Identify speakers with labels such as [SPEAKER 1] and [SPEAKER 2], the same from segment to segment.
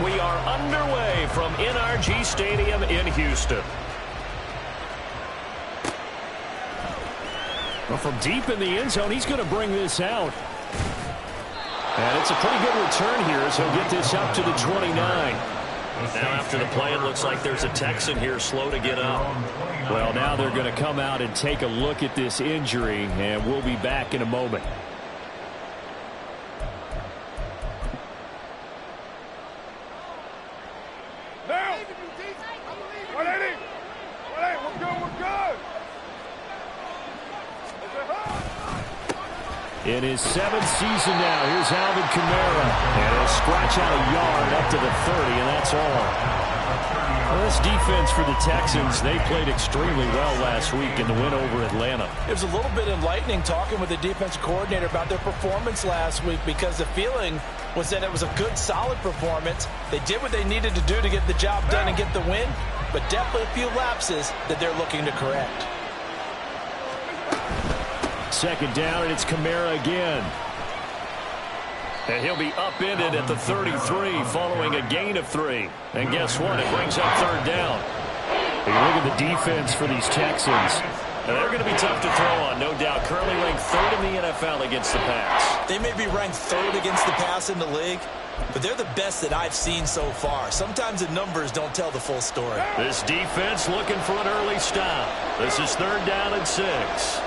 [SPEAKER 1] and we are underway from NRG Stadium in Houston. Well, from deep in the end zone, he's going to bring this out. And it's a pretty good return here as he'll get this up to the 29.
[SPEAKER 2] Now after the play, it looks like there's a Texan here slow to get up.
[SPEAKER 1] Well, now they're going to come out and take a look at this injury, and we'll be back in a moment. In his 7th season now, here's Alvin Kamara. And he'll scratch out a yard up to the 30, and that's all. Well, this defense for the Texans, they played extremely well last week in the win over Atlanta.
[SPEAKER 3] It was a little bit enlightening talking with the defensive coordinator about their performance last week, because the feeling was that it was a good, solid performance. They did what they needed to do to get the job done and get the win, but definitely a few lapses that they're looking to correct.
[SPEAKER 1] Second down, and it's Kamara again. And he'll be upended at the 33 following a gain of 3. And guess what? It brings up third down. You look at the defense for these Texans. And they're going to be tough to throw on, no doubt. Currently ranked 3rd in the NFL against the pass.
[SPEAKER 3] They may be ranked 3rd against the pass in the league, but they're the best that I've seen so far. Sometimes the numbers don't tell the full story.
[SPEAKER 1] This defense looking for an early stop. This is 3rd down and 6.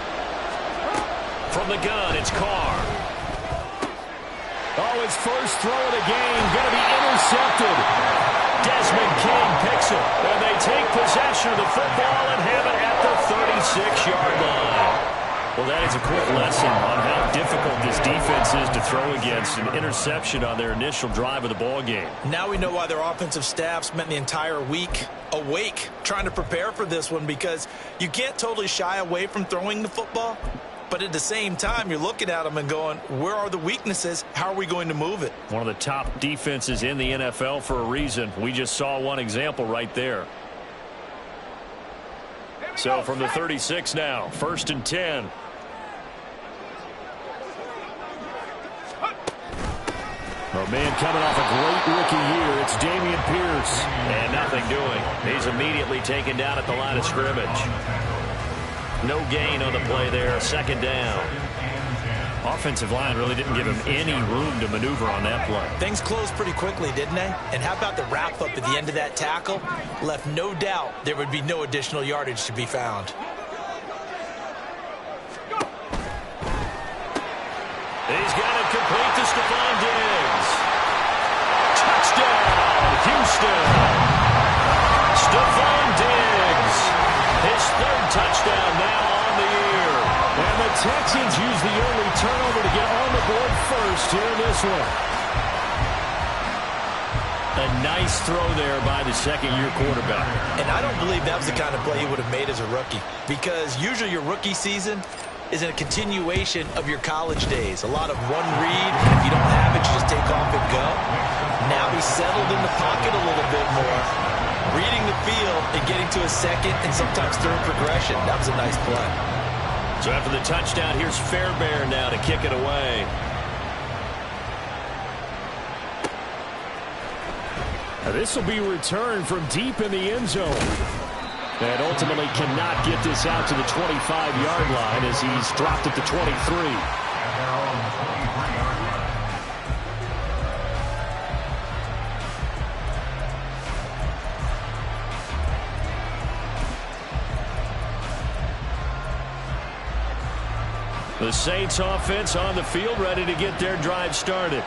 [SPEAKER 1] From the gun, it's Carr. Oh, his first throw of the game going to be intercepted. Desmond King picks it, and they take possession of the football and have it at the 36-yard line. Well, that is a quick lesson on how difficult this defense is to throw against. An interception on their initial drive of the ball game.
[SPEAKER 3] Now we know why their offensive staff spent the entire week awake trying to prepare for this one, because you can't totally shy away from throwing the football. But at the same time, you're looking at them and going, where are the weaknesses? How are we going to move it?
[SPEAKER 1] One of the top defenses in the NFL for a reason. We just saw one example right there. So from the 36 now, 1st and 10. Oh, man, coming off a great rookie year, it's Dameon Pierce.
[SPEAKER 2] And nothing doing. He's immediately taken down at the line of scrimmage. No gain on the play there, 2nd down.
[SPEAKER 1] Offensive line really didn't give him any room to maneuver on that play.
[SPEAKER 3] Things closed pretty quickly, didn't they? And how about the wrap-up at the end of that tackle? Left no doubt there would be no additional yardage to be found.
[SPEAKER 1] He's got it complete to Stephon Diggs. Touchdown, Houston. Stephon Diggs. His 3rd touchdown now on the year. And the Texans use the early turnover to get on the board first here in this one. A nice throw there by the 2nd-year quarterback.
[SPEAKER 3] And I don't believe that was the kind of play he would have made as a rookie, because usually your rookie season is a continuation of your college days. A lot of one read, and if you don't have it, you just take off and go. Now he's settled in the pocket a little bit more, reading the field and getting to a 2nd and sometimes 3rd progression. That was a nice play.
[SPEAKER 1] So after the touchdown, here's Fairbairn now to kick it away. Now this will be returned from deep in the end zone. And ultimately cannot get this out to the 25-yard line as he's dropped at the 23. The Saints offense on the field, ready to get their drive started.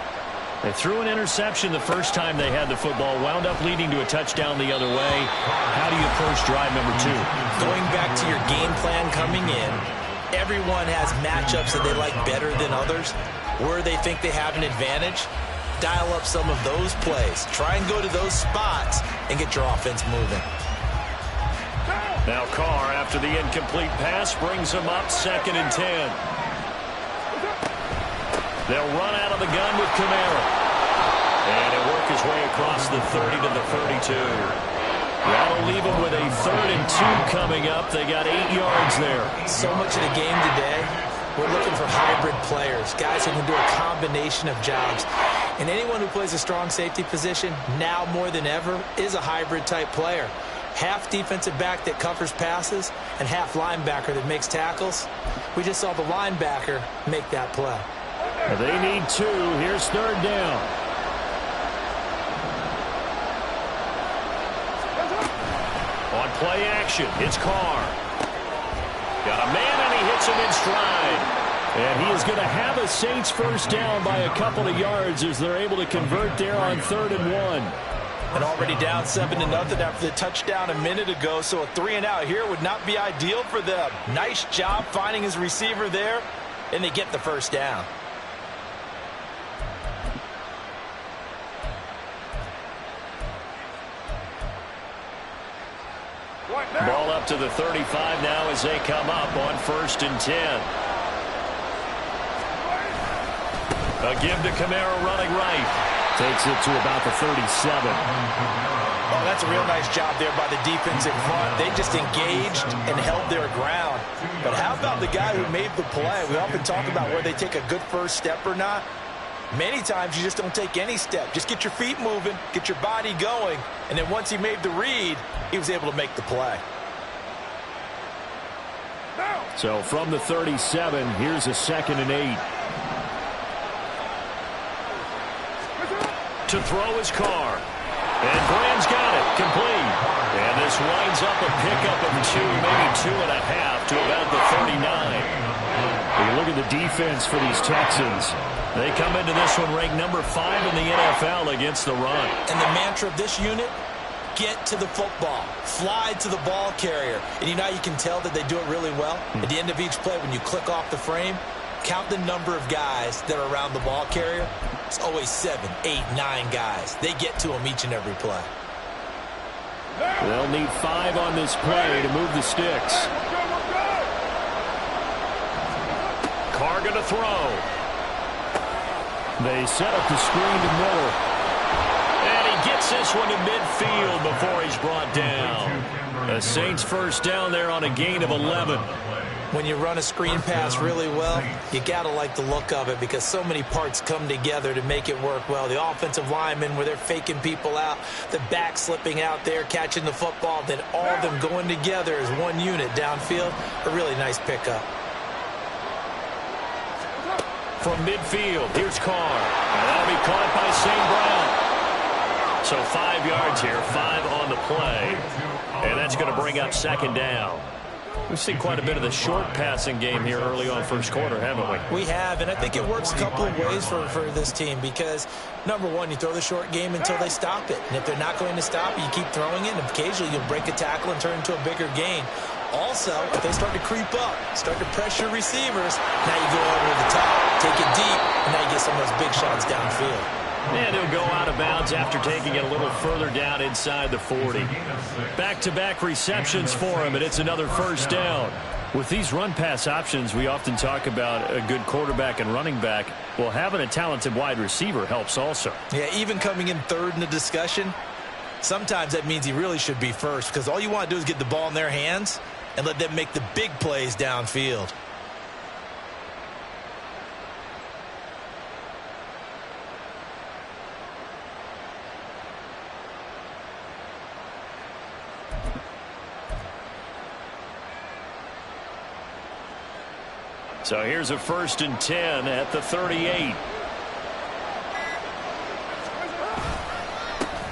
[SPEAKER 1] They threw an interception the first time they had the football, wound up leading to a touchdown the other way. How do you approach drive number 2?
[SPEAKER 3] Going back to your game plan coming in, everyone has matchups that they like better than others. Where they think they have an advantage, dial up some of those plays. Try and go to those spots and get your offense moving.
[SPEAKER 1] Now Carr, after the incomplete pass, brings him up 2nd and 10. They'll run out of the gun with Kamara. And he'll work his way across the 30 to the 32. That'll leave them with a 3rd and 2 coming up. They got 8 yards there.
[SPEAKER 3] So much of the game today We're looking for hybrid players, guys who can do a combination of jobs. And anyone who plays a strong safety position, now more than ever, is a hybrid-type player. Half defensive back that covers passes and half linebacker that makes tackles. We just saw the linebacker make that play.
[SPEAKER 1] They need 2. Here's third down. On play action, it's Carr. Got a man, and he hits him in stride. And he is going to have a Saints first down by a couple of yards as they're able to convert there on 3rd and 1.
[SPEAKER 3] And already down 7-0 after the touchdown a minute ago, so a 3-and-out here would not be ideal for them. Nice job finding his receiver there, and they get the first down.
[SPEAKER 1] Ball up to the 35 now as they come up on 1st and 10. A give to Kamara running right. Takes it to about the 37.
[SPEAKER 3] Oh, that's a real nice job there by the defense in front. They just engaged and held their ground. But how about the guy who made the play? We often talk about where they take a good first step or not. Many times you just don't take any step. Just get your feet moving, get your body going, and then once he made the read, he was able to make the play.
[SPEAKER 1] So from the 37, here's a 2nd and 8. To throw his Carr. And Graham's got it. Complete. And this winds up a pickup of 2, maybe 2.5 to about the 39. You look at the defense for these Texans. They come into this one ranked number 5 in the NFL against the run.
[SPEAKER 3] And the mantra of this unit, get to the football. Fly to the ball carrier. And you know how you can tell that they do it really well? At the end of each play, when you click off the frame, count the number of guys that are around the ball carrier. It's always 7, 8, 9 guys. They get to them each and every play.
[SPEAKER 1] They'll need 5 on this play to move the sticks. Carr going to throw. They set up the screen to Miller. And he gets this one to midfield before he's brought down. The Saints first down there on a gain of 11.
[SPEAKER 3] When you run a screen pass really well, you got to like the look of it because so many parts come together to make it work well. The offensive linemen, where they're faking people out, the back slipping out there, catching the football, then all of them going together as one unit downfield. A really nice pickup.
[SPEAKER 1] From midfield, here's Carr. And that'll be caught by St. Brown. So 5 yards here, 5 on the play. And that's going to bring up 2nd down. We've seen quite a bit of the short passing game here early on first quarter, haven't we?
[SPEAKER 3] We have, and I think it works a couple of ways for this team because, number one, you throw the short game until they stop it. And if they're not going to stop it, you keep throwing it, and occasionally you'll break a tackle and turn it into a bigger gain. Also, if they start to creep up, start to pressure receivers, now you go over the top, take it deep, and now you get some of those big shots downfield.
[SPEAKER 1] And he'll go out of bounds after taking it a little further down inside the 40. Back-to-back receptions for him, and it's another first down. With these run-pass options, we often talk about a good quarterback and running back. Well, having a talented wide receiver helps also.
[SPEAKER 3] Yeah, even coming in third in the discussion, sometimes that means he really should be first because all you want to do is get the ball in their hands and let them make the big plays downfield.
[SPEAKER 1] So here's a 1st and 10 at the 38.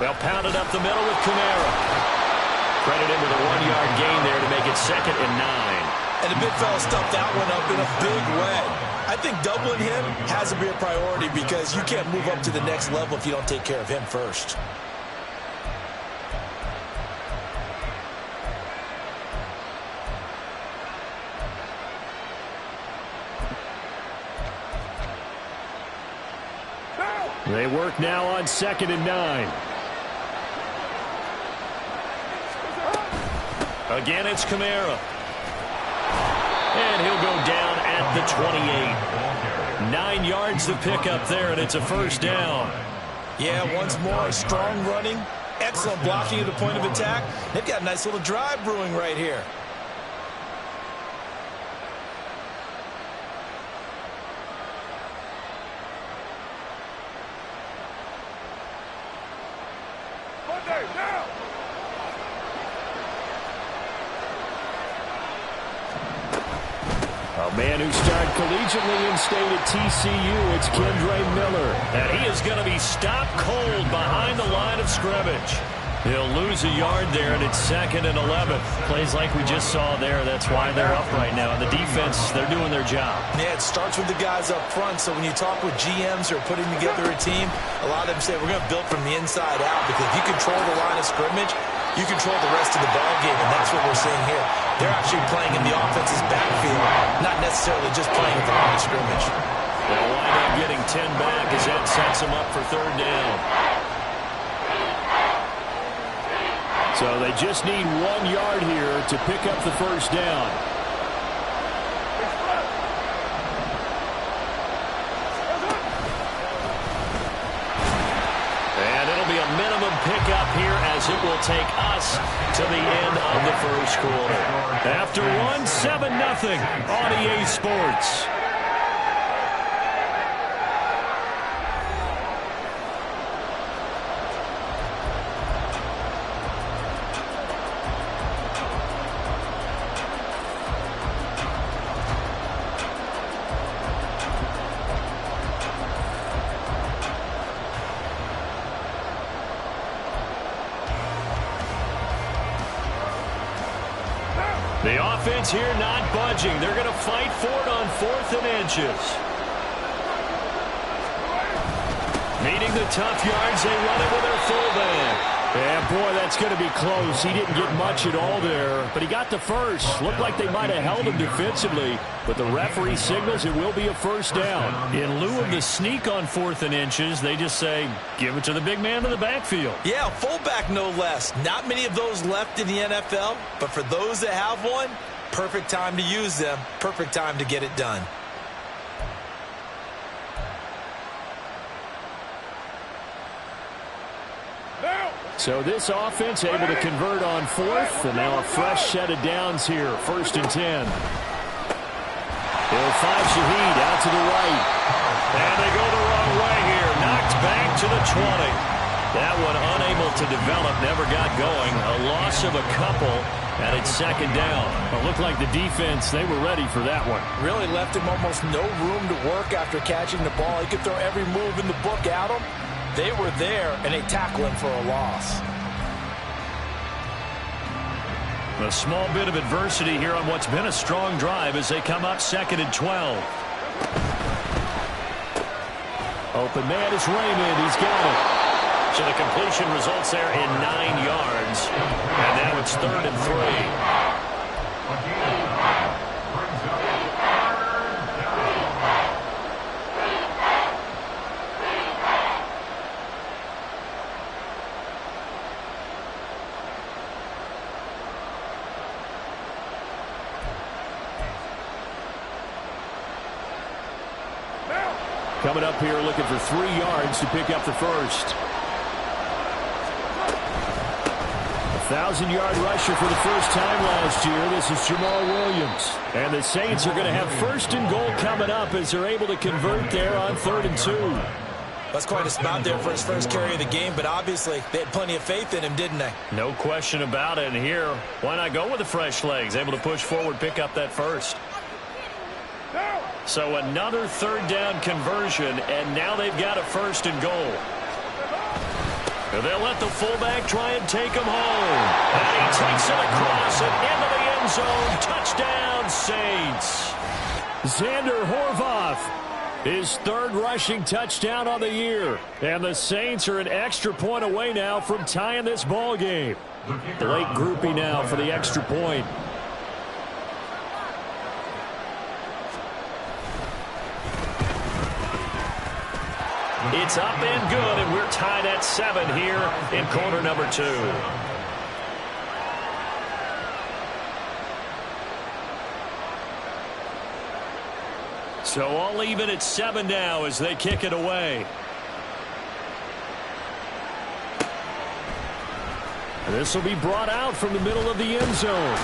[SPEAKER 1] Well, pounded up the middle with Kamara. Credit him with a 1-yard gain there to make it 2nd and 9.
[SPEAKER 3] And the big fella stuffed that one up in a big way. I think doubling him has to be a priority because you can't move up to the next level if you don't take care of him first.
[SPEAKER 1] They work now on 2nd and 9. Again, it's Kamara. And he'll go down at the 28. 9 yards to pick up there, and it's a first down.
[SPEAKER 3] Yeah, once more, strong running, excellent blocking at the point of attack. They've got a nice little drive brewing right here.
[SPEAKER 1] A man who started collegiately in state at TCU, it's Kendre Miller.
[SPEAKER 2] And he is going to be stopped cold behind the line of scrimmage. He'll lose a yard there, and it's 2nd and 11.
[SPEAKER 1] Plays like we just saw there. That's why they're up right now. And the defense, they're doing their job.
[SPEAKER 3] Yeah, it starts with the guys up front. So when you talk with GMs who are putting together a team, a lot of them say we're going to build from the inside out, because if you control the line of scrimmage, you control the rest of the ball game, and that's what we're seeing here. They're actually playing in the offense's backfield, not necessarily just playing at the line of scrimmage.
[SPEAKER 2] They'll wind up getting 10 back as that sets them up for 3rd down.
[SPEAKER 1] So they just need 1 yard here to pick up the 1st down.
[SPEAKER 2] And it'll be a minimum pickup here as it will take us to the end of the 1st quarter.
[SPEAKER 1] After 7-0 on EA Sports.
[SPEAKER 2] The offense here not budging. They're going to fight for it on 4th and inches. Needing the tough yards, they run it with their fullback.
[SPEAKER 1] Yeah, boy, that's going to be close. He didn't get much at all there, but he got the first. Looked like they might have held him defensively, but the referee signals it will be a 1st down.
[SPEAKER 2] In lieu of the sneak on 4th and inches, they just say, give it to the big man in the backfield.
[SPEAKER 3] Yeah, fullback no less. Not many of those left in the NFL, but for those that have one, perfect time to use them, perfect time to get it done.
[SPEAKER 1] So this offense able to convert on 4th, and now a fresh set of downs here, 1st and 10. They'll find Shaheed out to the right.
[SPEAKER 2] And they go the wrong way here. Knocked back to the 20. That one unable to develop, never got going. A loss of a couple, and it's 2nd down.
[SPEAKER 1] It looked like the defense, they were ready for that one.
[SPEAKER 3] Really left him almost no room to work after catching the ball. He could throw every move in the book at him. They were there, and they tackle him for a loss.
[SPEAKER 2] A small bit of adversity here on what's been a strong drive as they come up 2nd and 12.
[SPEAKER 1] Open man is Raymond. He's got it.
[SPEAKER 2] So the completion results there in 9 yards. And now it's 3rd and 3.
[SPEAKER 1] Coming up here looking for 3 yards to pick up the first. 1,000-yard rusher for the first time last year. This is Jamal Williams. And the Saints are going to have 1st and goal coming up as they're able to convert there on 3rd and 2.
[SPEAKER 3] That's quite a spot there for his first carry of the game, but obviously they had plenty of faith in him, didn't they?
[SPEAKER 2] No question about it. And here, why not go with the fresh legs? Able to push forward, pick up that first. So another 3rd down conversion, and now they've got a 1st and goal. They'll let the fullback try and take him home. And he takes it across and into the end zone. Touchdown, Saints.
[SPEAKER 1] Xander Horvath, his 3rd rushing touchdown on the year. And the Saints are an extra point away now from tying this ball game. Blake Groupie now for the extra point.
[SPEAKER 2] It's up and good, and we're tied at 7 here in quarter number 2. So all even at 7 now as they kick it away.
[SPEAKER 1] This will be brought out from the middle of the end zone.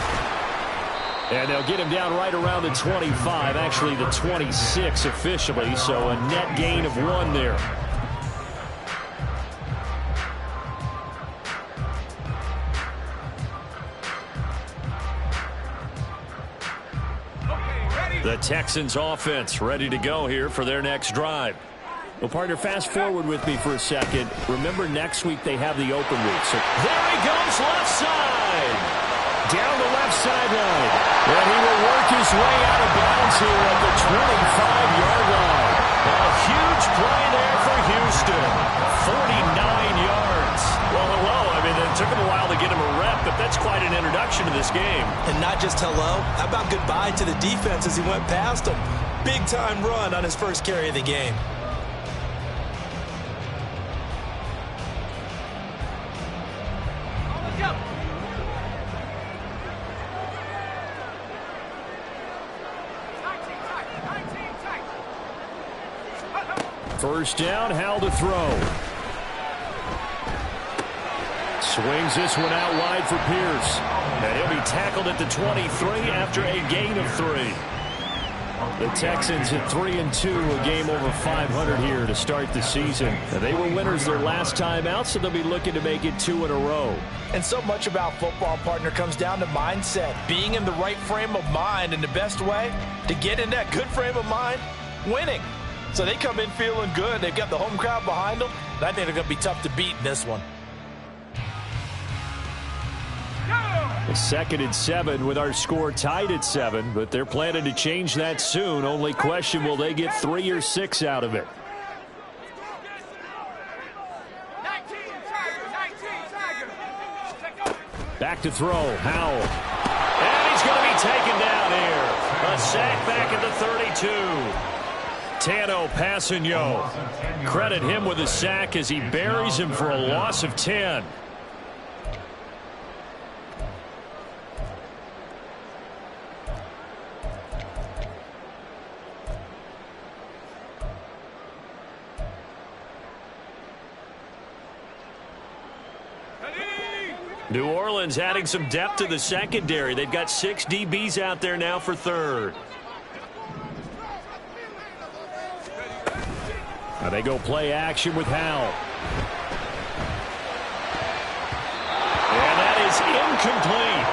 [SPEAKER 1] And they'll get him down right around the 25, actually the 26 officially, so a net gain of 1 there. Texans offense ready to go here for their next drive.
[SPEAKER 2] Well, partner, fast forward with me for a second. Remember, next week they have the open week. So
[SPEAKER 1] there he goes, left side.
[SPEAKER 2] Down the left sideline.
[SPEAKER 1] And he will work his way out of bounds here at the 25-yard line. A huge play there for Houston. 49 yards. Well, hello. I mean, it took him a while to get him a rep, but that's quite an introduction to this game.
[SPEAKER 3] And not just hello. How about goodbye to the defense as he went past him? Big-time run on his first carry of the game.
[SPEAKER 2] First down, Howell to throw. Swings this one out wide for Pierce.
[SPEAKER 1] And he'll be tackled at the 23 after a gain of 3.
[SPEAKER 2] The Texans at 3-2, a game over 500 here to start the season. They were winners their last time out, so they'll be looking to make it 2 in a row.
[SPEAKER 3] And so much about football, partner, comes down to mindset. Being in the right frame of mind, and the best way to get in that good frame of mind, winning. So they come in feeling good. They've got the home crowd behind them. And I think they're going to be tough to beat in this one.
[SPEAKER 2] A 2nd and 7 with our score tied at 7, but they're planning to change that soon. Only question, will they get 3 or 6 out of it? Back to throw, Howell.
[SPEAKER 1] And he's going to be taken down here. A sack back at the 32. Tano Passanio. Credit him with a sack as he buries him for a loss of 10. New Orleans adding some depth to the secondary. They've got 6 DBs out there now for 3rd.
[SPEAKER 2] Now they go play action with Howell.
[SPEAKER 1] And that is incomplete.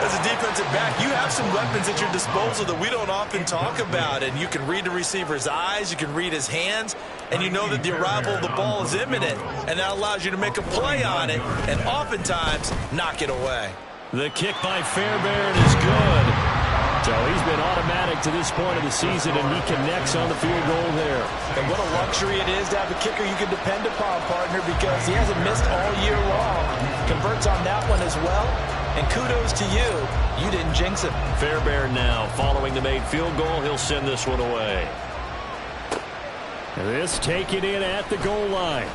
[SPEAKER 3] As a defensive back, you have some weapons at your disposal that we don't often talk about. And you can read the receiver's eyes, you can read his hands, and you know that the arrival of the ball is imminent. And that allows you to make a play on it and oftentimes knock it away.
[SPEAKER 1] The kick by Fairbairn is good.
[SPEAKER 2] So he's been automatic to this point of the season, and he connects on the field goal there.
[SPEAKER 3] And what a luxury it is to have a kicker you can depend upon, partner, because he hasn't missed all year long. Converts on that one as well. And kudos to you. You didn't jinx him.
[SPEAKER 1] Fairbairn now following the made field goal. He'll send this one away.
[SPEAKER 2] This taken in at the goal line.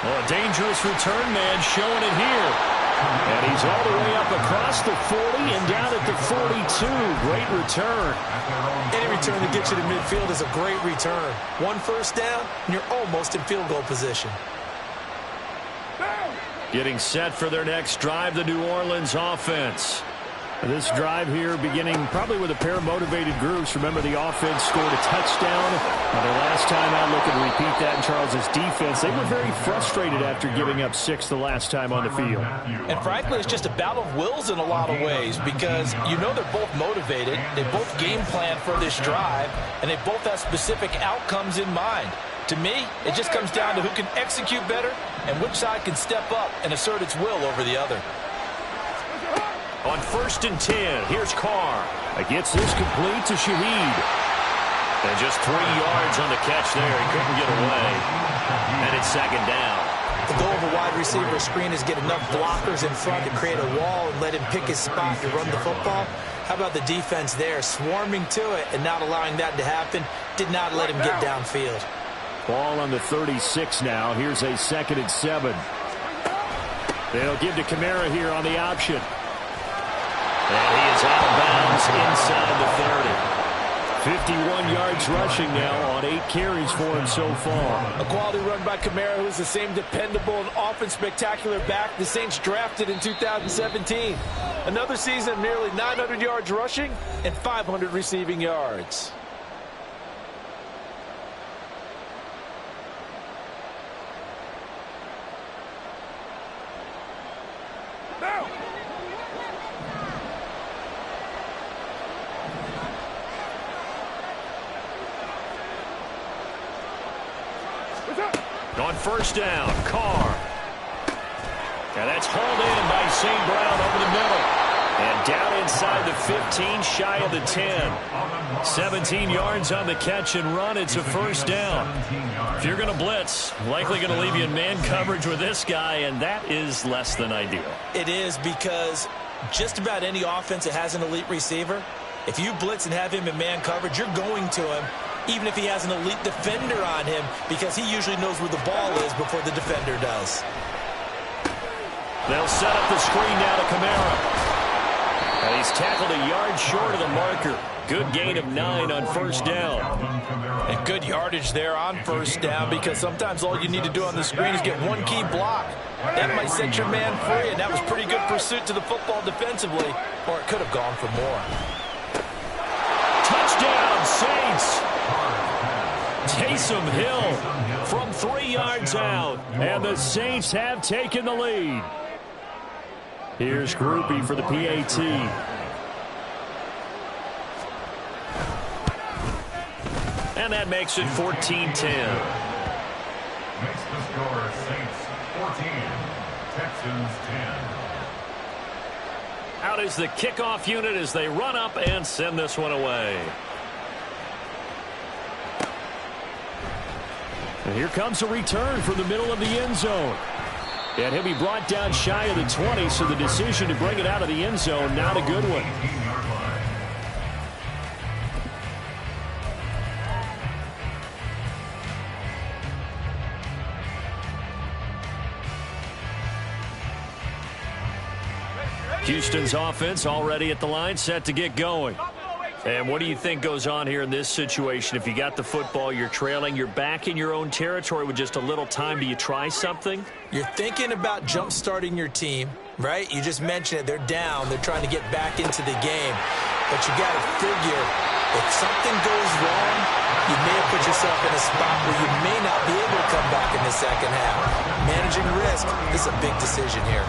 [SPEAKER 1] Oh, a dangerous return man showing it here.
[SPEAKER 2] And he's all the way up across the 40 and down at the 42. Great return.
[SPEAKER 3] Any return that gets you to midfield is a great return. 1 first down, and you're almost in field goal position.
[SPEAKER 1] Getting set for their next drive, the New Orleans offense.
[SPEAKER 2] This drive here beginning probably with a pair of motivated groups. Remember, the offense scored a touchdown. Their last time out, looking to repeat that in Charles's defense. They were very frustrated after giving up 6 the last time on the field.
[SPEAKER 3] And frankly, it's just a battle of wills in a lot of ways because you know they're both motivated. They both game plan for this drive, and they both have specific outcomes in mind. To me, it just comes down to who can execute better and which side can step up and assert its will over the other.
[SPEAKER 1] On 1st and 10, here's Carr.
[SPEAKER 2] Gets this complete to Shaheed.
[SPEAKER 1] And just 3 yards on the catch there. He couldn't get away. And it's 2nd down.
[SPEAKER 3] The goal of a wide receiver screen is get enough blockers in front to create a wall and let him pick his spot to run the football. How about the defense there, swarming to it and not allowing that to happen? Did not let him get downfield.
[SPEAKER 2] Ball on the 36 now. Here's a 2nd and 7. They'll give to Kamara here on the option.
[SPEAKER 1] And he is out of bounds inside the 30.
[SPEAKER 2] 51 yards rushing now on 8 carries for him so far.
[SPEAKER 3] A quality run by Kamara, who's the same dependable and often spectacular back the Saints drafted in 2017. Another season of nearly 900 yards rushing and 500 receiving yards.
[SPEAKER 1] On first down, Carr. And that's hauled in by St. Brown over the middle. And down inside the 15, shy of the 10. 17 yards on the catch and run. It's a first down. If you're going to blitz, likely going to leave you in man coverage with this guy, and that is less than ideal.
[SPEAKER 3] It is, because just about any offense that has an elite receiver, if you blitz and have him in man coverage, you're going to him, even if he has an elite defender on him, because he usually knows where the ball is before the defender does.
[SPEAKER 1] They'll set up the screen now to Kamara. And he's tackled a yard short of the marker. Good gain of 9 on first down.
[SPEAKER 3] And good yardage there on first down, because sometimes all you need to do on the screen is get one key block. That might set your man free, and that was pretty good pursuit to the football defensively, or it could have gone for more.
[SPEAKER 1] Touchdown, Saints. Taysom Hill from 3 yards out. And the Saints have taken the lead. Here's Groupie for the PAT. And that makes it 14-10.
[SPEAKER 4] Makes the score Saints 14, Texans 10.
[SPEAKER 1] Out is the kickoff unit as they run up and send this one away. And here comes a return from the middle of the end zone. And he'll be brought down shy of the 20, so the decision to bring it out of the end zone, not a good one. Houston's offense already at the line, set to get going. And what do you think goes on here in this situation? If you got the football, you're trailing, you're back in your own territory with just a little time. Do you try something?
[SPEAKER 3] You're thinking about jump-starting your team, right? You just mentioned it. They're down. They're trying to get back into the game. But you got to figure, if something goes wrong, you may have put yourself in a spot where you may not be able to come back in the second half. Managing risk, this is a big decision here.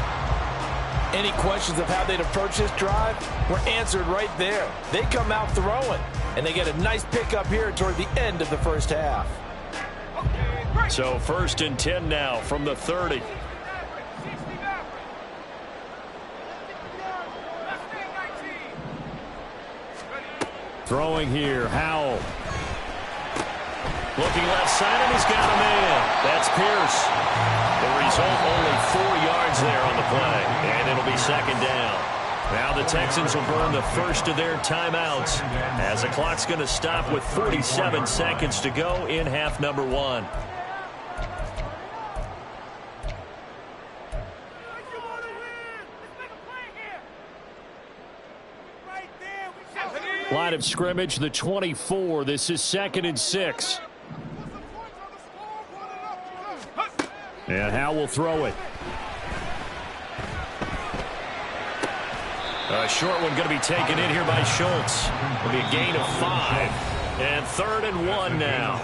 [SPEAKER 3] Any questions of how they'd approach this drive were answered right there. They come out throwing, and they get a nice pickup here toward the end of the first half.
[SPEAKER 1] So 1st and 10 now from the 30. Throwing here, Howell. Looking left side, and he's got a man. That's Pierce. The result, only 4 yards there on the play, and it'll be second down. Now the Texans will burn the first of their timeouts as the clock's going to stop with 47 seconds to go in half number 1. Line of scrimmage, the 24. This is 2nd and 6. And Howell will throw it. A short one going to be taken in here by Schultz. It'll be a gain of 5. And 3rd and 1 now.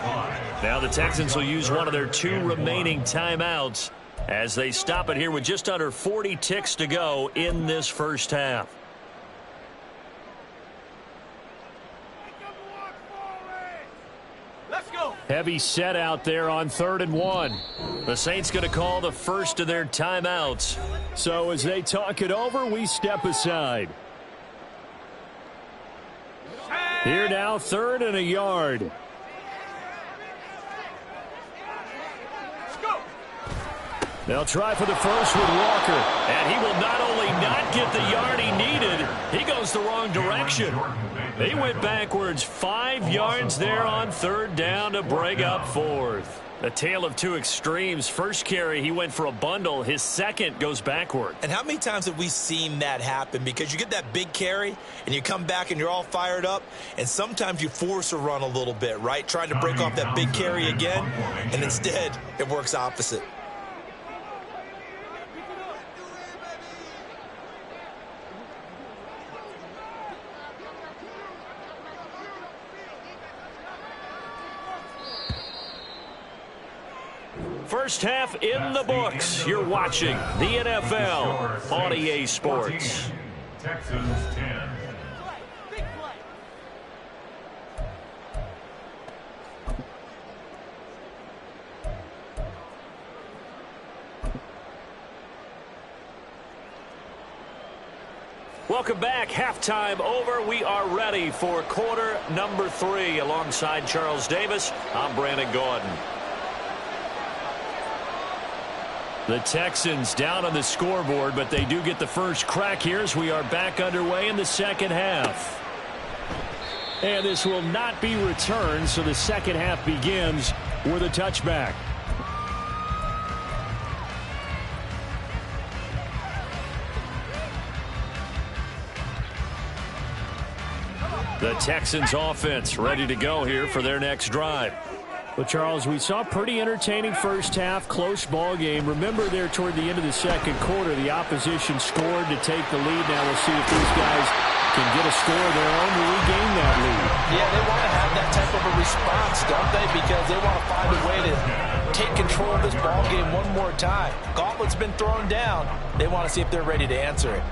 [SPEAKER 1] Now the Texans will use one of their 2 remaining timeouts as they stop it here with just under 40 ticks to go in this first half. Heavy set out there on 3rd and 1. The Saints going to call the first of their timeouts. So as they talk it over, we step aside. Here now, 3rd and a yard. They'll try for the first with Walker. And he will not only not get the yard he needed, he goes the wrong direction. He went backwards 5 yards there on 3rd down to bring up 4th. A tale of 2 extremes. First carry, he went for a bundle. His second goes backward.
[SPEAKER 3] And how many times have we seen that happen? Because you get that big carry, and you come back and you're all fired up, and sometimes you force a run a little bit, right? Trying to break off that big carry again, and instead it works opposite.
[SPEAKER 1] First half in the books. You're watching the NFL on EA Sports.
[SPEAKER 4] Texans 10.
[SPEAKER 1] Welcome back. Halftime over. We are ready for quarter number 3. Alongside Charles Davis, I'm Brandon Gordon. The Texans down on the scoreboard, but they do get the first crack here as we are back underway in the second half. And this will not be returned, so the second half begins with a touchback. The Texans offense ready to go here for their next drive.
[SPEAKER 2] Well, Charles, we saw a pretty entertaining first half, close ball game. Remember there toward the end of the second quarter, the opposition scored to take the lead. Now we'll see if these guys can get a score of their own to regain that lead.
[SPEAKER 3] Yeah, they want to have that type of a response, don't they? Because they want to find a way to take control of this ball game one more time. Gauntlet's been thrown down. They want to see if they're ready to answer it.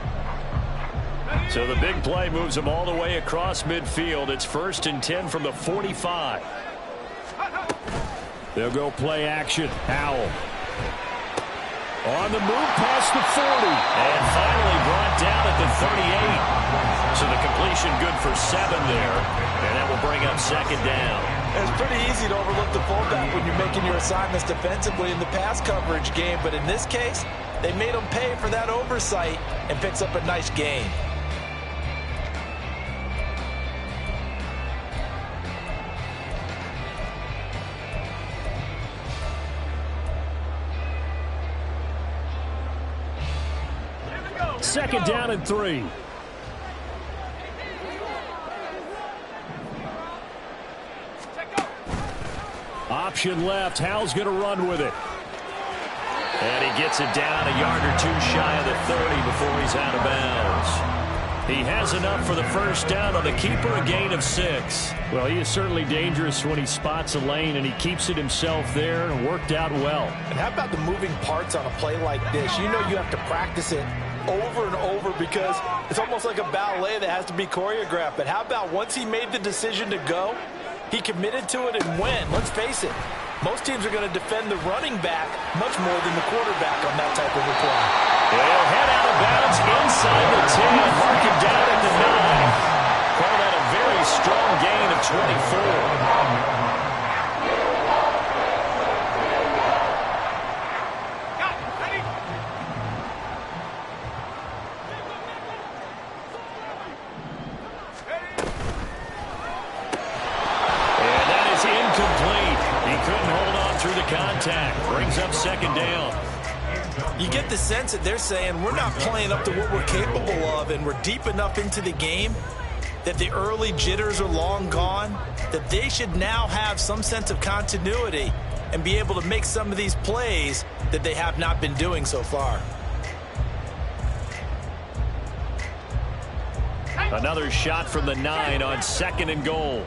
[SPEAKER 1] So the big play moves them all the way across midfield. It's 1st and 10 from the 45.
[SPEAKER 2] They'll go play action. Howell. On the move past the 40.
[SPEAKER 1] And finally brought down at the 38. So the completion good for 7 there. And that will bring up 2nd down.
[SPEAKER 3] It's pretty easy to overlook the fullback when you're making your assignments defensively in the pass coverage game. But in this case, they made him pay for that oversight and picks up a nice gain.
[SPEAKER 2] Second down and 3. Option left. Howell's going to run with it.
[SPEAKER 1] And he gets it down a yard or 2 shy of the 30 before he's out of bounds. He has enough for the first down on the keeper, a gain of 6.
[SPEAKER 2] Well, he is certainly dangerous when he spots a lane, and he keeps it himself there and worked out well.
[SPEAKER 3] And how about the moving parts on a play like this? You know you have to practice it over and over because it's almost like a ballet that has to be choreographed. But how about once he made the decision to go, he committed to it and went. Let's face it, most teams are going to defend the running back much more than the quarterback on that type of a play.
[SPEAKER 1] They'll head out of bounds inside the 10, mark it down at the 9. Call that a very strong gain of 24. Contact brings up 2nd down.
[SPEAKER 3] You get the sense that they're saying we're not playing up to what we're capable of, and we're deep enough into the game that the early jitters are long gone, that they should now have some sense of continuity and be able to make some of these plays that they have not been doing so far.
[SPEAKER 1] Another shot from the 9 on 2nd and goal.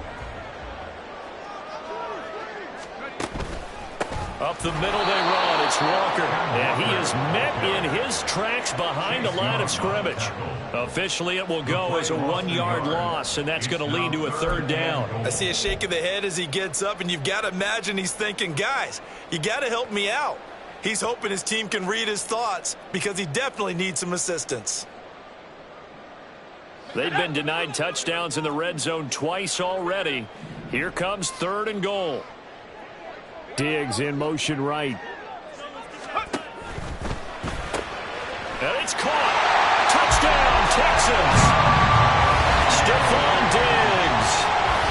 [SPEAKER 1] Up the middle they run. It's Walker. And he is met in his tracks behind the line of scrimmage. Officially, it will go as a 1-yard loss, and that's going to lead to a 3rd down.
[SPEAKER 3] I see a shake of the head as he gets up, and you've got to imagine he's thinking, guys, you got to help me out. He's hoping his team can read his thoughts because he definitely needs some assistance.
[SPEAKER 1] They've been denied touchdowns in the red zone twice already. Here comes 3rd and goal.
[SPEAKER 2] Diggs in motion right.
[SPEAKER 1] And it's caught. Touchdown, Texans. Stephon Diggs.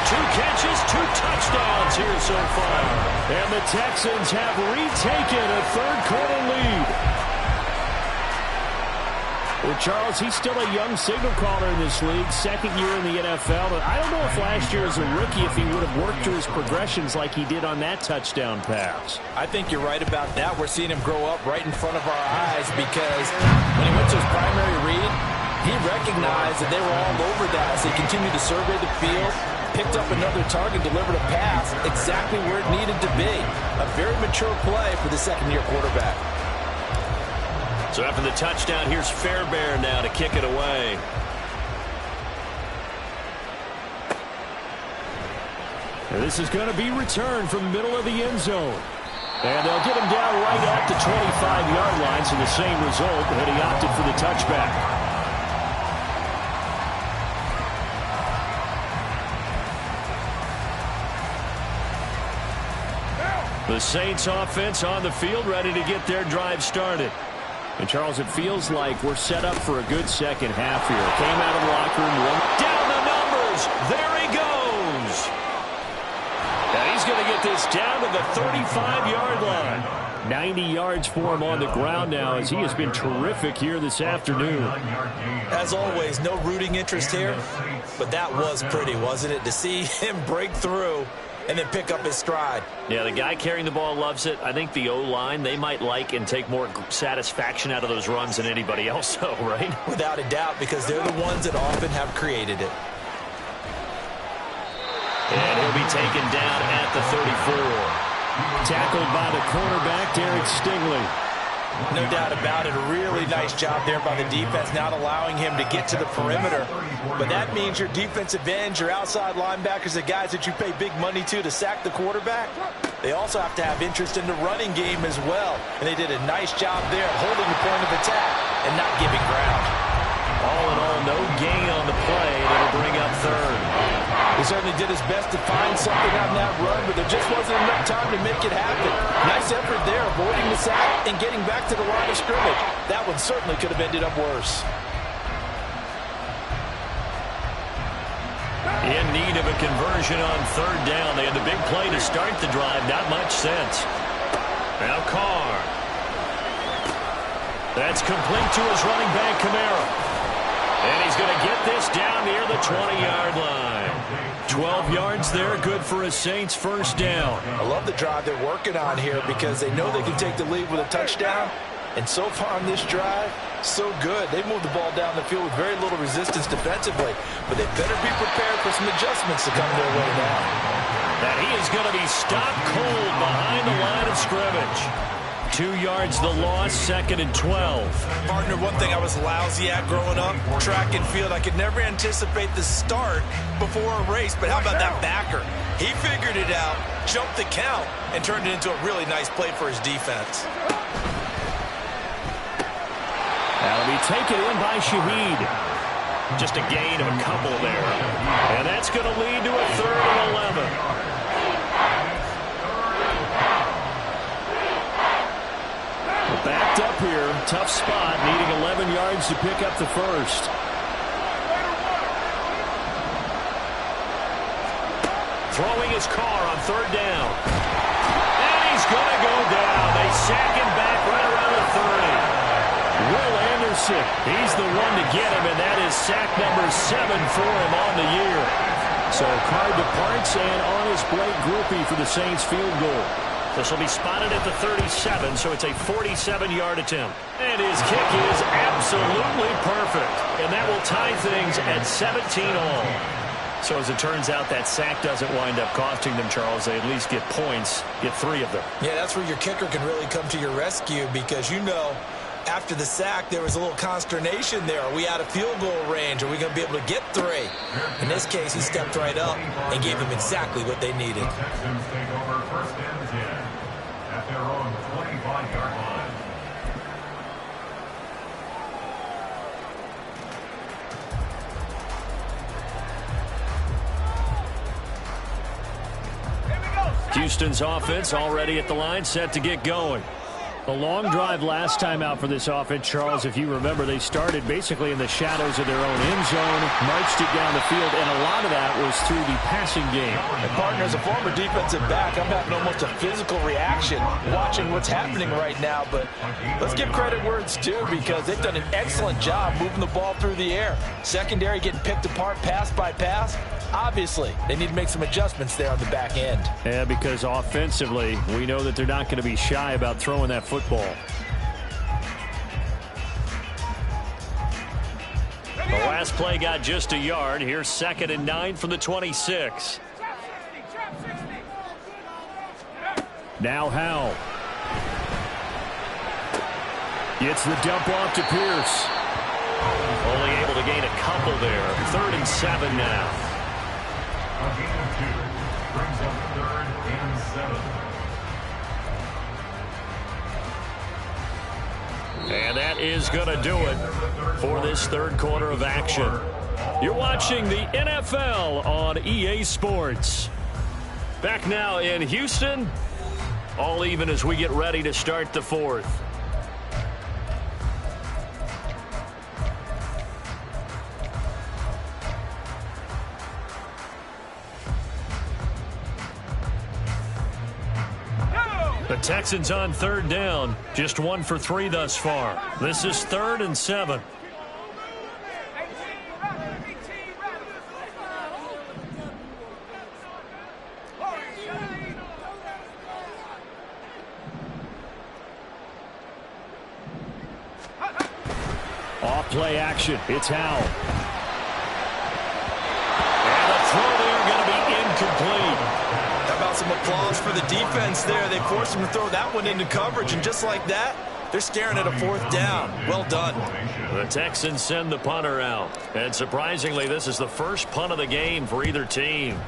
[SPEAKER 1] 2 catches, 2 touchdowns here so far.
[SPEAKER 2] And the Texans have retaken a 3rd quarter lead. Well, Charles, he's still a young signal caller in this league, 2nd year in the NFL. But I don't know if last year as a rookie, if he would have worked through his progressions like he did on that touchdown pass.
[SPEAKER 3] I think you're right about that. We're seeing him grow up right in front of our eyes because when he went to his primary read, he recognized that they were all over that as they continued to survey the field, picked up another target, delivered a pass exactly where it needed to be. A very mature play for the 2nd-year quarterback.
[SPEAKER 1] So after the touchdown, here's Fairbairn now to kick it away.
[SPEAKER 2] And this is going to be returned from the middle of the end zone. And they'll get him down right at the 25-yard line, so the same result, but he opted for the touchback.
[SPEAKER 1] The Saints offense on the field, ready to get their drive started.
[SPEAKER 2] And, Charles, it feels like we're set up for a good second half here. Came out of the locker room.
[SPEAKER 1] Down the numbers. There he goes. And he's going to get this down to the 35-yard line.
[SPEAKER 2] 90 yards for him on the ground now, as he has been terrific here this afternoon.
[SPEAKER 3] As always, no rooting interest here, but that was pretty, wasn't it? To see him break through and then pick up his stride.
[SPEAKER 1] Yeah, the guy carrying the ball loves it. I think the O-line, they might like and take more satisfaction out of those runs than anybody else, though, right?
[SPEAKER 3] Without a doubt, because they're the ones that often have created it.
[SPEAKER 1] And he'll be taken down at the 34.
[SPEAKER 2] Tackled by the cornerback, Derek Stingley.
[SPEAKER 3] No doubt about it. A really nice job there by the defense, not allowing him to get to the perimeter. But that means your defensive ends, your outside linebackers, the guys that you pay big money to sack the quarterback, they also have to have interest in the running game as well. And they did a nice job there holding the point of attack and not giving ground.
[SPEAKER 1] All in all, no gain on the play. That'll bring up third.
[SPEAKER 3] He certainly did his best to find something on that run, but there just wasn't enough time to make it happen. Nice effort there, avoiding the sack and getting back to the line of scrimmage. That one certainly could have ended up worse.
[SPEAKER 1] In need of a conversion on third down. They had the big play to start the drive. Not much sense. Now Carr. That's complete to his running back, Kamara. And he's going to get this down near the 20-yard line. 12 yards there, good for a Saints first down.
[SPEAKER 3] I love the drive they're working on here because they know they can take the lead with a touchdown. And so far on this drive, so good. They moved the ball down the field with very little resistance defensively. But they better be prepared for some adjustments to come their way now.
[SPEAKER 1] And he is going to be stopped cold behind the line of scrimmage. 2 yards the loss, 2nd and 12.
[SPEAKER 3] Partner, one thing I was lousy at growing up, track and field. I could never anticipate the start before a race, but how about that backer? He figured it out, jumped the count, and turned it into a really nice play for his defense.
[SPEAKER 2] That'll be taken in by Shaheed.
[SPEAKER 1] Just a gain of a couple there. And that's going to lead to a 3rd and 11.
[SPEAKER 2] Backed up here, tough spot, needing 11 yards to pick up the first.
[SPEAKER 1] Throwing his car on third down. And he's going to go down. They sack him back right around the 30.
[SPEAKER 2] Will Anderson, he's the one to get him, and that is sack number 7 for him on the year. So Carr departs, and on his Blake Grupe for the Saints field goal.
[SPEAKER 1] This will be spotted at the 37, so it's a 47-yard attempt. And his kick is absolutely perfect. And that will tie things at 17 all. So as it turns out, that sack doesn't wind up costing them, Charles. They at least get points, get 3 of them.
[SPEAKER 3] Yeah, that's where your kicker can really come to your rescue because, you know, after the sack, there was a little consternation there. Are we out of field goal range? Are we going to be able to get 3? In this case, he stepped right up and gave them exactly what they needed.
[SPEAKER 4] Texans take over 1st and 10 at their own 25-yard line.
[SPEAKER 1] Houston's offense already at the line, set to get going.
[SPEAKER 2] The long drive last time out for this offense, Charles, if you remember, they started basically in the shadows of their own end zone, marched it down the field, and a lot of that was through the passing game.
[SPEAKER 3] And partner, as a former defensive back, I'm having almost a physical reaction watching what's happening right now. But let's give credit where it's due because they've done an excellent job moving the ball through the air. Secondary getting picked apart pass by pass. Obviously, they need to make some adjustments there on the back end.
[SPEAKER 2] Yeah, because offensively, we know that they're not going to be shy about throwing that football.
[SPEAKER 1] The last play got just a yard. Here's 2nd and 9 from the 26.
[SPEAKER 2] Now Howell. Gets the dump off to Pierce.
[SPEAKER 1] Only able to gain a couple there. 3rd and 7 now.
[SPEAKER 4] A gain of 2 brings up 3rd and 7.
[SPEAKER 1] And that is going to do it for this 3rd quarter of action. You're watching the NFL on EA Sports. Back now in Houston. All even as we get ready to start the fourth. The Texans on third down. Just 1 for 3 thus far. This is 3rd and 7.
[SPEAKER 2] Off play action. It's Howell.
[SPEAKER 1] And the throw there going to be incomplete.
[SPEAKER 3] How about some applause for the defense there? They forced him to throw that one into coverage, and just like that, they're staring at a 4th down. Well done.
[SPEAKER 1] The Texans send the punter out. And surprisingly, this is the first punt of the game for either team.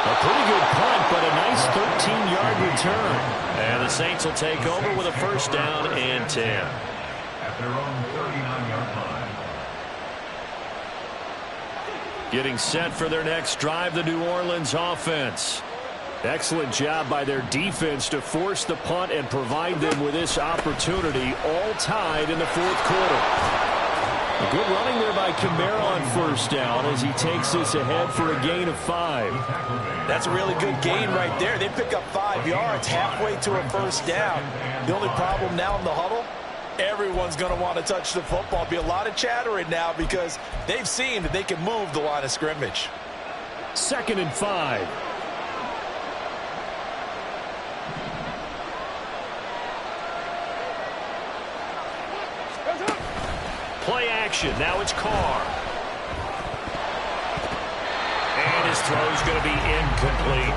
[SPEAKER 2] A pretty good punt, but a nice 13-yard return.
[SPEAKER 1] And the Saints will take over with a first down and 10.
[SPEAKER 4] At their own 39-yard line.
[SPEAKER 1] Getting set for their next drive, the New Orleans offense.
[SPEAKER 2] Excellent job by their defense to force the punt and provide them with this opportunity, all tied in the 4th quarter. A good running there by Kamara on first down as he takes this ahead for a gain of 5.
[SPEAKER 3] That's a really good gain right there. They pick up 5 yards halfway to a first down. The only problem now in the huddle, everyone's going to want to touch the football. Be a lot of chattering now because they've seen that they can move the line of scrimmage.
[SPEAKER 2] 2nd and 5.
[SPEAKER 1] Play action. Now it's Carr. And his throw's going to be incomplete.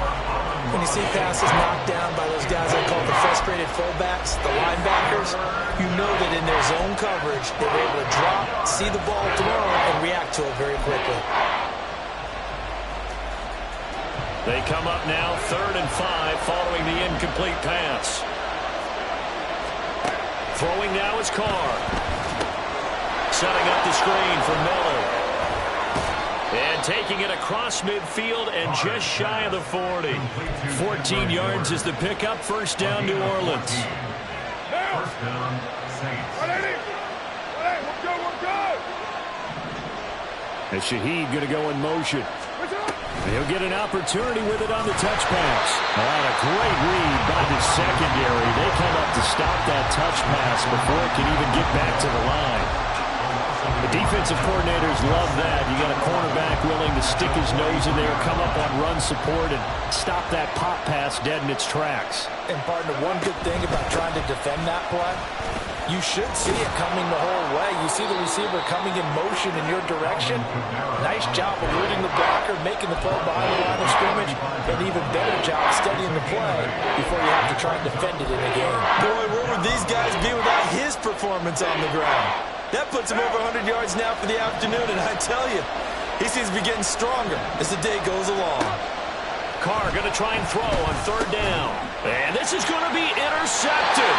[SPEAKER 3] When you see passes knocked down by those guys I call the frustrated fullbacks, the linebackers, you know that in their zone coverage, they're able to drop, see the ball thrown, and react to it very quickly.
[SPEAKER 1] They come up now 3rd and 5 following the incomplete pass. Throwing now is Carr. Setting up the screen for Miller. And taking it across midfield and just shy of the 40. 14 yards is the pickup. First down, New Orleans.
[SPEAKER 4] First down, Saints.
[SPEAKER 2] And Shaheed going to go in motion. He'll get an opportunity with it on the touch pass. And a great read by the secondary. They come up to stop that touch pass before it can even get back to the line. The defensive coordinators love that. You got a cornerback willing to stick his nose in there, come up on run support, and stop that pop pass dead in its tracks.
[SPEAKER 3] And, partner, one good thing about trying to defend that play, you should see it coming the whole way. You see the receiver coming in motion in your direction. Nice job eluding the blocker, making the play behind the line of scrimmage, and even better job steadying the play before you have to try and defend it in the game. Boy, where would these guys be without his performance on the ground? That puts him over 100 yards now for the afternoon, and I tell you, he seems to be getting stronger as the day goes along.
[SPEAKER 1] Carr going to try and throw on 3rd down. And this is going to be intercepted.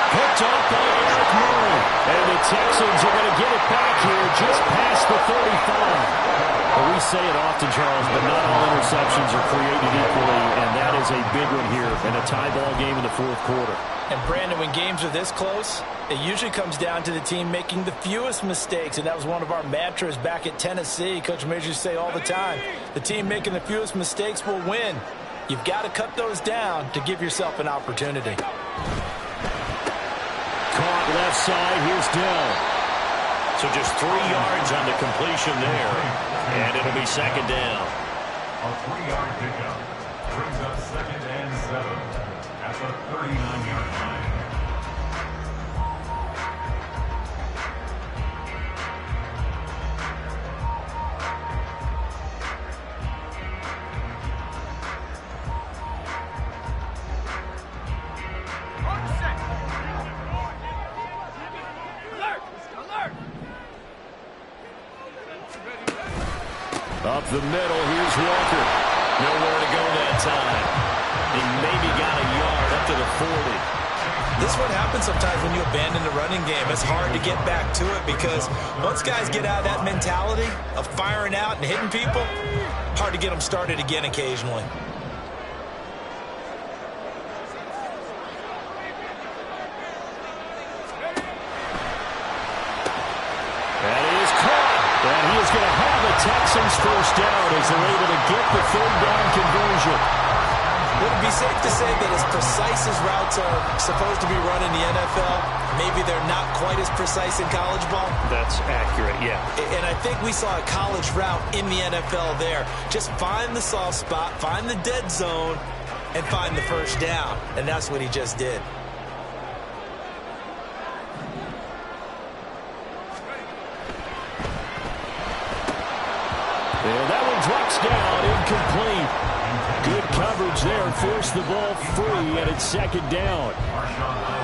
[SPEAKER 1] Picked up by Eric Murray.
[SPEAKER 2] And the Texans are going to get it back here just past the 35. Well, we say it often, Charles, but not all interceptions are created equally, and that is a big one here in a tie ball game in the 4th quarter.
[SPEAKER 3] And, Brandon, when games are this close, it usually comes down to the team making the fewest mistakes, and that was one of our mantras back at Tennessee. Coach Major used to say all the time, the team making the fewest mistakes will win. You've got to cut those down to give yourself an opportunity.
[SPEAKER 2] Caught left side. Here's Dell.
[SPEAKER 1] So just 3 yards on the completion there, and it'll be 2nd down.
[SPEAKER 4] A 3-yard pickup brings up 2nd and 7 at the 39-yard line.
[SPEAKER 2] Up the middle, here's Walker.
[SPEAKER 1] Nowhere to go that time. He maybe got a yard up to the 40.
[SPEAKER 3] This is what happens sometimes when you abandon the running game. It's hard to get back to it because once guys get out of that mentality of firing out and hitting people, hard to get them started again occasionally.
[SPEAKER 2] That is caught. And he is going to have a Texans first down as they're able to get the third down conversion.
[SPEAKER 3] Would it be safe to say that as precise as routes are supposed to be run in the NFL, maybe they're not quite as precise in college ball?
[SPEAKER 2] That's accurate, yeah.
[SPEAKER 3] And I think we saw a college route in the NFL there. Just find the soft spot, find the dead zone, and find the first down. And that's what he just did.
[SPEAKER 2] And that one drops down, incomplete. Good coverage there, forced the ball free, and it's second down.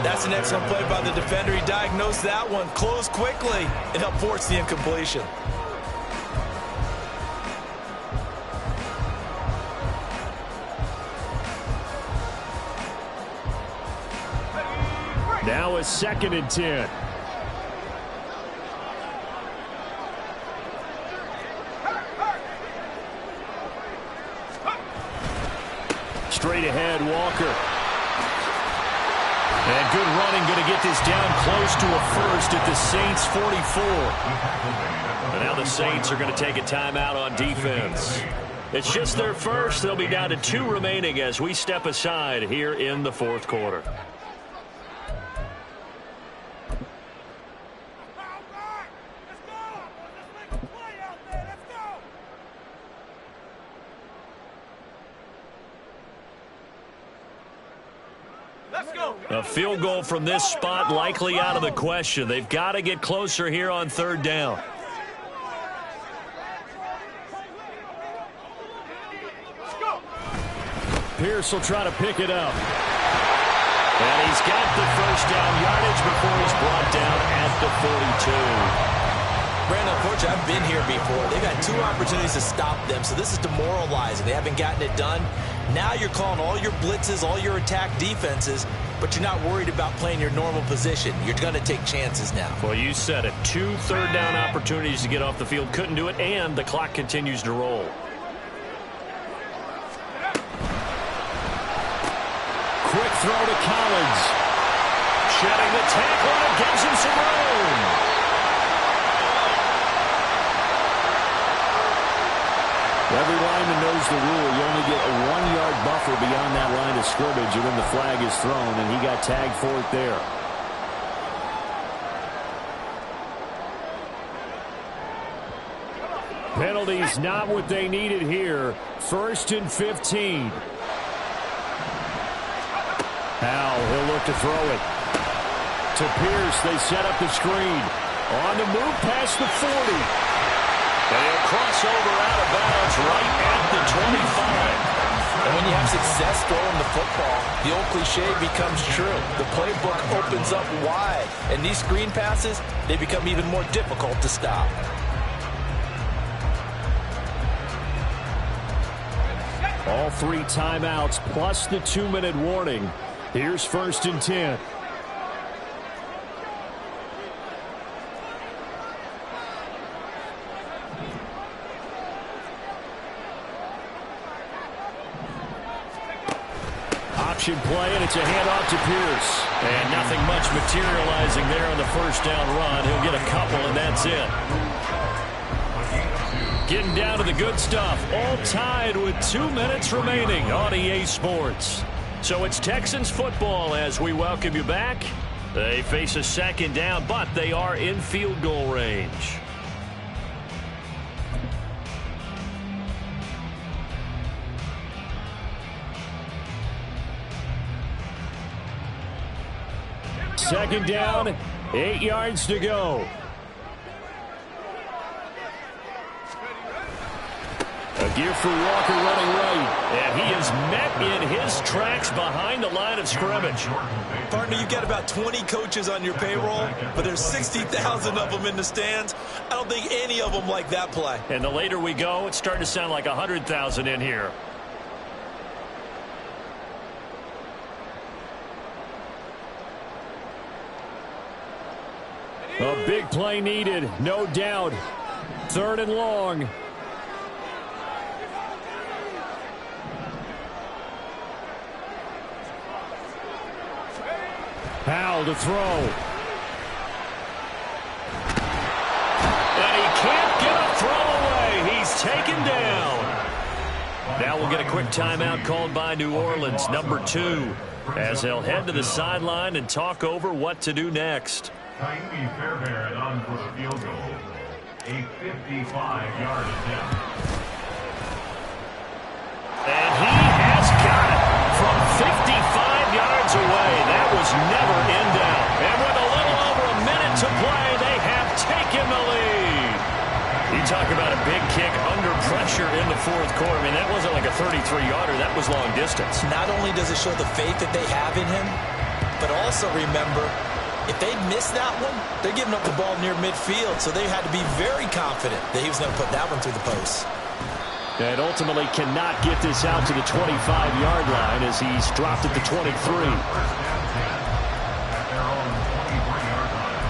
[SPEAKER 3] That's an excellent play by the defender. He diagnosed that one, closed quickly, and helped force the incompletion.
[SPEAKER 2] Now a 2nd and 10. Straight ahead, Walker. And good running, going to get this down close to a first at the Saints' 44.
[SPEAKER 1] And now the Saints are going to take a timeout on defense. It's just their first. They'll be down to 2 remaining as we step aside here in the fourth quarter. A field goal from this spot likely out of the question. They've got to get closer here on third down.
[SPEAKER 2] Pierce will try to pick it up.
[SPEAKER 1] And he's got the first down yardage before he's brought down at the 42.
[SPEAKER 3] Brandon, unfortunately, I've been here before. They've had 2 opportunities to stop them, so this is demoralizing. They haven't gotten it done. Now you're calling all your blitzes, all your attack defenses, but you're not worried about playing your normal position. You're going to take chances now.
[SPEAKER 1] Well, you said it. 2 third down opportunities to get off the field. Couldn't do it, and the clock continues to roll.
[SPEAKER 2] Quick throw to Collins.
[SPEAKER 1] Shedding the tackle, and it gives him some room.
[SPEAKER 2] Every lineman knows the rule. You only get a 1-yard buffer beyond that line of scrimmage and when the flag is thrown, and he got tagged for it there. Penalties not what they needed here. 1st and 15. Howell, he'll look to throw it. To Pierce, they set up the screen. On the move past the 40.
[SPEAKER 1] And he'll cross over out of bounds right at the 25.
[SPEAKER 3] And when you have success throwing the football, the old cliche becomes true. The playbook opens up wide. And these screen passes, they become even more difficult to stop.
[SPEAKER 2] All 3 timeouts plus the 2-minute warning. Here's 1st and 10. Option play, and it's a handoff to Pierce.
[SPEAKER 1] And nothing much materializing there on the first down run. He'll get a couple, and that's it. Getting down to the good stuff. All tied with 2 minutes remaining on EA Sports. So it's Texans football as we welcome you back. They face a 2nd down, but they are in field goal range.
[SPEAKER 2] Second down, 8 yards to go. A give for Walker running right.
[SPEAKER 1] And he is met in his tracks behind the line of scrimmage.
[SPEAKER 3] Partner, you've got about 20 coaches on your payroll, but there's 60,000 of them in the stands. I don't think any of them like that play.
[SPEAKER 1] And the later we go, it's starting to sound like 100,000 in here.
[SPEAKER 2] A big play needed, no doubt. 3rd and long. Powell to throw.
[SPEAKER 1] And he can't get a throw away. He's taken down. Now we'll get a quick timeout called by New Orleans, number 2, as they'll head to the sideline and talk over what to do next.
[SPEAKER 4] Tyree Fairbairn on for the field goal. A 55-yard attempt.
[SPEAKER 1] And he has got it from 55 yards away. That was never in doubt. And with a little over a minute to play, they have taken the lead. You talk about a big kick under pressure in the 4th quarter. I mean, that wasn't like a 33-yarder. That was long distance.
[SPEAKER 3] Not only does it show the faith that they have in him, but also remember, if they miss that one, they're giving up the ball near midfield, so they had to be very confident that he was going to put that one through the post.
[SPEAKER 2] And ultimately cannot get this out to the 25-yard line as he's dropped at the 23.
[SPEAKER 4] At their own 23-yard line.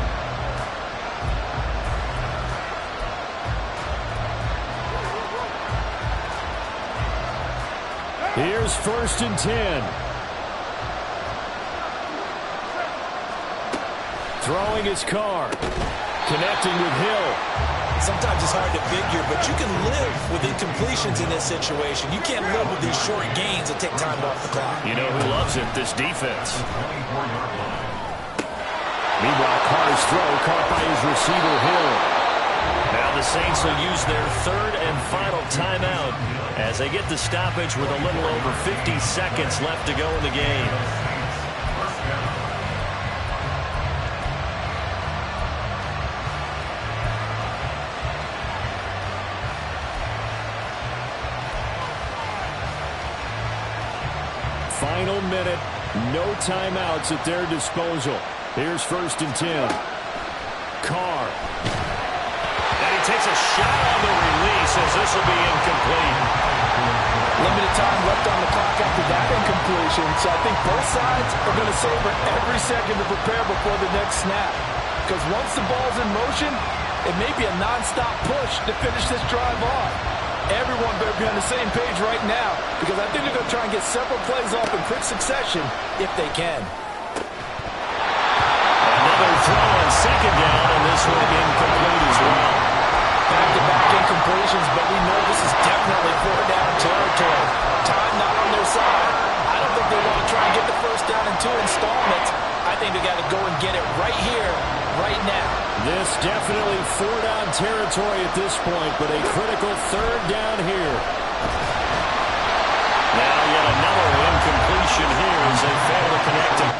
[SPEAKER 2] Here's 1st and 10. Throwing his car. Connecting with Hill.
[SPEAKER 3] Sometimes it's hard to figure, but you can live with incompletions in this situation. You can't live with these short gains that take time off the clock.
[SPEAKER 1] You know who loves it? This defense.
[SPEAKER 4] 24-yard line.
[SPEAKER 2] Meanwhile, Carr's throw caught by his receiver, Hill.
[SPEAKER 1] Now the Saints will use their 3rd and final timeout as they get the stoppage with a little over 50 seconds left to go in the game.
[SPEAKER 2] Final minute, no timeouts at their disposal. Here's 1st and 10. Carr.
[SPEAKER 1] And he takes a shot on the release as this will be incomplete.
[SPEAKER 5] Limited time left on the clock after that incompletion, so I think both sides are going to savor every second to prepare before the next snap. Because once the ball's in motion, it may be a non-stop push to finish this drive off. Everyone better be on the same page right now, because I think they're going to try and get several plays off in quick succession if they can.
[SPEAKER 1] Another throw on 2nd down, and this one incomplete as well.
[SPEAKER 3] Back-to-back incompletions, but we know this is definitely 4th down territory. Time not on their side. I don't think they want to try and get the 1st down in 2 installments. I think they got to go and get it right here, right now.
[SPEAKER 2] This definitely 4-down territory at this point, but a critical 3rd down here.
[SPEAKER 1] Now yet another incompletion here as they fail to connect him.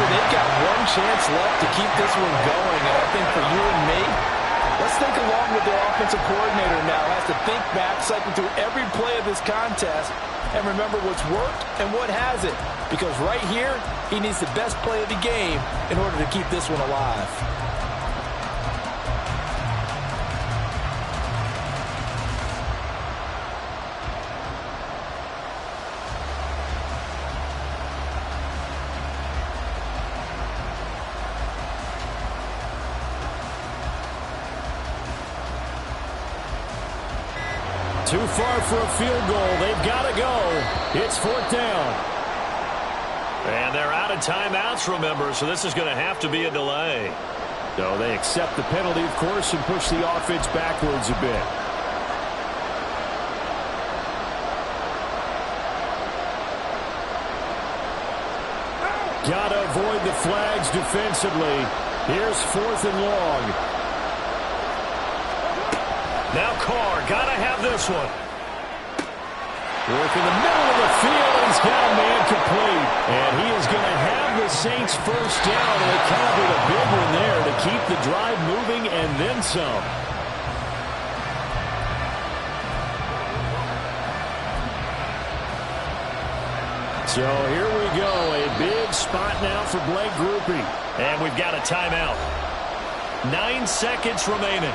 [SPEAKER 5] They've got one chance left to keep this one going, and I think for you and me, let's think along with their offensive coordinator now. Has to think back, cycle through every play of this contest, and remember what's worked and what hasn't. Because right here, he needs the best play of the game in order to keep this one alive.
[SPEAKER 2] Too far for a field goal. They've got to go. It's 4th down.
[SPEAKER 1] And they're out of timeouts, remember, so this is going to have to be a delay.
[SPEAKER 2] So they accept the penalty, of course, and push the offense backwards a bit. Got to avoid the flags defensively. Here's 4th and long.
[SPEAKER 1] Now Carr, got to have this one.
[SPEAKER 2] Work in the middle of the field, and he's got a man complete. And he is going to have the Saints 1st down, and it counted a big one there to keep the drive moving and then some. So here we go, a big spot now for Blake Grupe.
[SPEAKER 1] And we've got a timeout. 9 seconds remaining.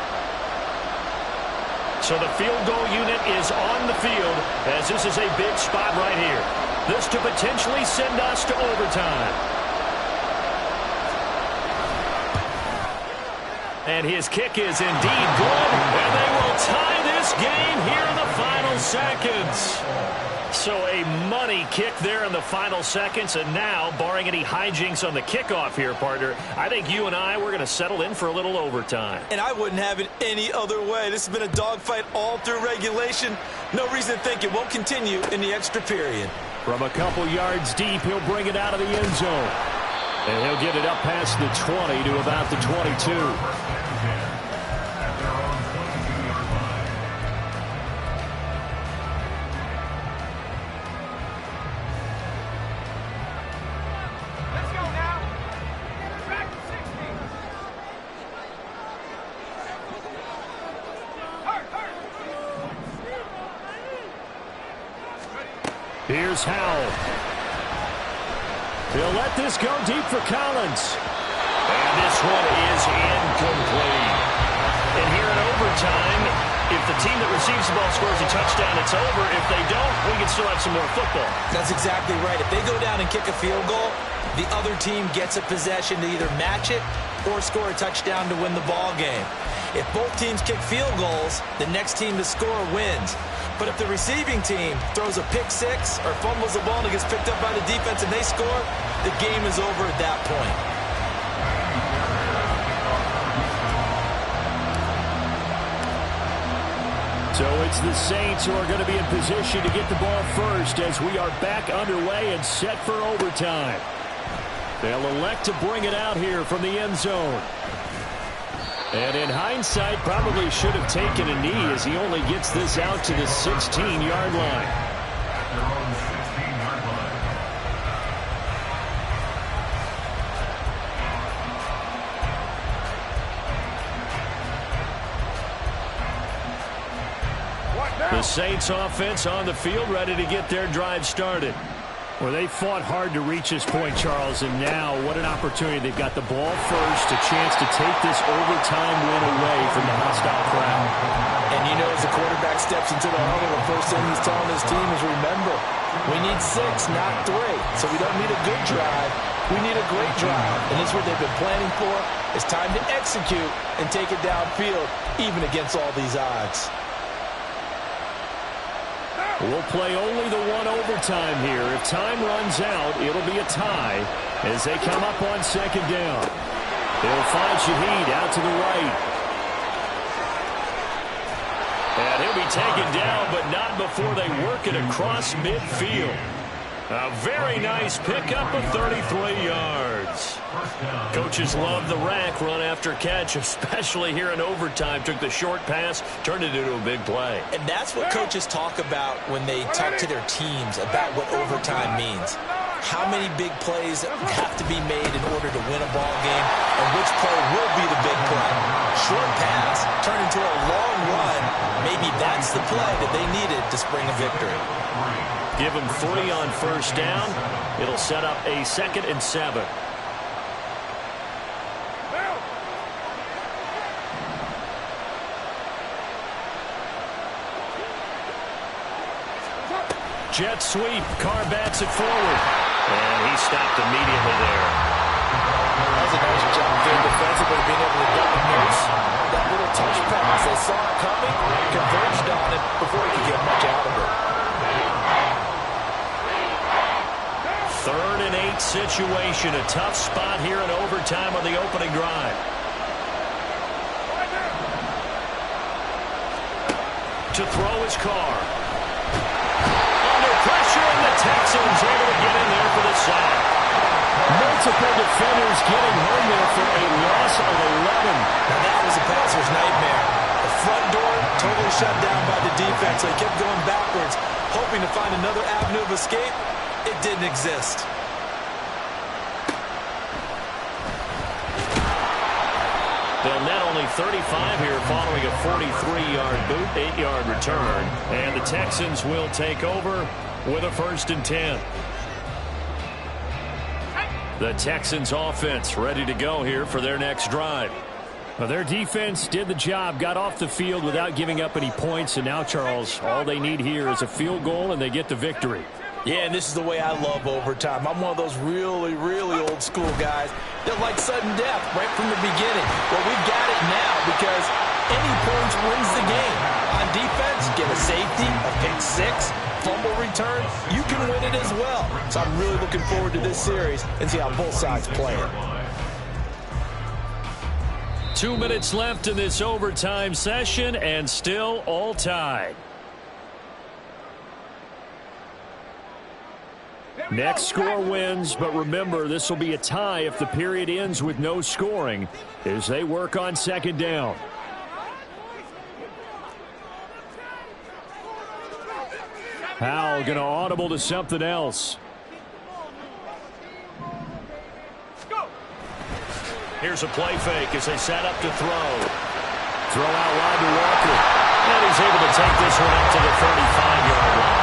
[SPEAKER 1] So the field goal unit is on the field as this is a big spot right here. This to potentially send us to overtime. And his kick is indeed good, and they will tie this game here in the final seconds. So a money kick there in the final seconds, and now, barring any hijinks on the kickoff here, partner, I think you and I, we're going to settle in for a little overtime.
[SPEAKER 3] And I wouldn't have it any other way. This has been a dogfight all through regulation. No reason to think it won't continue in the extra period.
[SPEAKER 2] From a couple yards deep, he'll bring it out of the end zone. And he'll get it up past the 20 to about the 22. Here's Howell. He'll let this go deep for Collins.
[SPEAKER 1] And this one is incomplete. And here in overtime, if the team that receives the ball scores a touchdown, it's over. If they don't, we can still have some more football.
[SPEAKER 3] That's exactly right. If they go down and kick a field goal, the other team gets a possession to either match it or score a touchdown to win the ball game. If both teams kick field goals, the next team to score wins. But if the receiving team throws a pick six or fumbles the ball and it gets picked up by the defense and they score, the game is over at that point.
[SPEAKER 2] So it's the Saints who are going to be in position to get the ball first as we are back underway and set for overtime. They'll elect to bring it out here from the end zone. And in hindsight, probably should have taken a knee as he only gets this out to the 16-yard line.
[SPEAKER 4] Their own 16-yard line.
[SPEAKER 1] The Saints offense on the field ready to get their drive started.
[SPEAKER 2] Well, they fought hard to reach this point, Charles, and now what an opportunity. They've got the ball first, a chance to take this overtime win away from the hostile crowd.
[SPEAKER 5] And you know, as the quarterback steps into the huddle, the first thing he's telling his team is, remember, we need 6, not 3. So we don't need a good drive. We need a great drive. And this is what they've been planning for. It's time to execute and take it downfield, even against all these odds.
[SPEAKER 2] We'll play only the one overtime here. If time runs out, it'll be a tie as they come up on second down. They'll find Shaheed out to the right.
[SPEAKER 1] And he'll be taken down, but not before they work it across midfield. A very nice pickup of 33 yards. Coaches love the rack run after catch, especially here in overtime. Took the short pass, turned it into a big play.
[SPEAKER 3] And that's what coaches talk about when they talk to their teams about what overtime means. How many big plays have to be made in order to win a ball game, and which play will be the big play. Short pass turned into a long run. Maybe that's the play that they needed to spring a victory.
[SPEAKER 1] Give them 3 on first down. It'll set up a 2nd and 7. Jet sweep. Carr bats it forward. And he stopped immediately there.
[SPEAKER 5] That was a nice job there defensively, being able to diagnose that little touch pass. They saw it coming, converged on it before he could get much out of it.
[SPEAKER 1] 3rd and 8 situation. A tough spot here in overtime on the opening drive. To throw his Carr. Under pressure, and the Texans able to get in there for the sack.
[SPEAKER 2] Multiple defenders getting home there for a loss of 11.
[SPEAKER 3] Now that was a passer's nightmare. The front door totally shut down by the defense. They kept going backwards, hoping to find another avenue of escape. It didn't exist.
[SPEAKER 1] They'll net only 35 here following a 43-yard boot, 8-yard return. And the Texans will take over with a 1st and 10. The Texans offense ready to go here for their next drive.
[SPEAKER 2] Well, their defense did the job, got off the field without giving up any points, and now, Charles, all they need here is a field goal, and they get the victory.
[SPEAKER 5] Yeah, and this is the way I love overtime. I'm one of those really, really old school guys that like sudden death right from the beginning. Well, we've got it now because any points wins the game. On defense, get a safety, a pick six, fumble return, you can win it as well. So I'm really looking forward to this series and see how both sides play it.
[SPEAKER 1] 2 minutes left in this overtime session, and still all tied.
[SPEAKER 2] Next score wins, but remember, this will be a tie if the period ends with no scoring as they work on second down. Howell going to audible to something else.
[SPEAKER 1] Here's a play fake as they set up to throw.
[SPEAKER 2] Throw out wide to Walker.
[SPEAKER 1] And he's able to take this one up to the 35-yard line.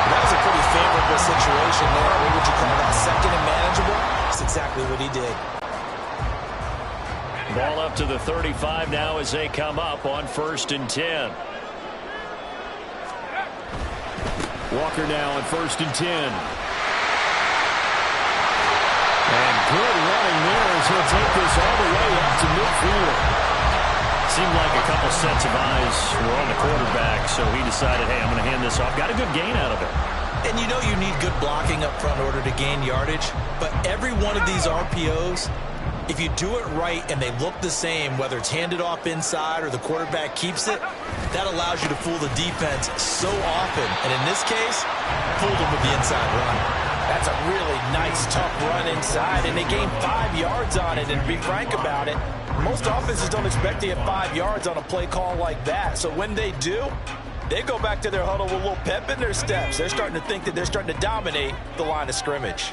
[SPEAKER 3] That was a pretty favorable situation there. What would you call that? Second and manageable? That's exactly what he did.
[SPEAKER 1] Ball up to the 35 now as they come up on 1st and 10.
[SPEAKER 2] Walker now on 1st and 10. And good running there as he'll take this all the way up to midfield.
[SPEAKER 1] Seemed like a couple sets of eyes were on the quarterback, so he decided, hey, I'm going to hand this off. Got a good gain out of it.
[SPEAKER 3] And you know you need good blocking up front in order to gain yardage, but every one of these RPOs, if you do it right and they look the same, whether it's handed off inside or the quarterback keeps it, that allows you to fool the defense so often. And in this case, fooled them with the inside run.
[SPEAKER 5] That's a really nice, tough run inside, and they gained 5 yards on it. And to be frank about it, most offenses don't expect to get 5 yards on a play call like that. So when they do, they go back to their huddle with a little pep in their steps. They're starting to think that they're starting to dominate the line of scrimmage.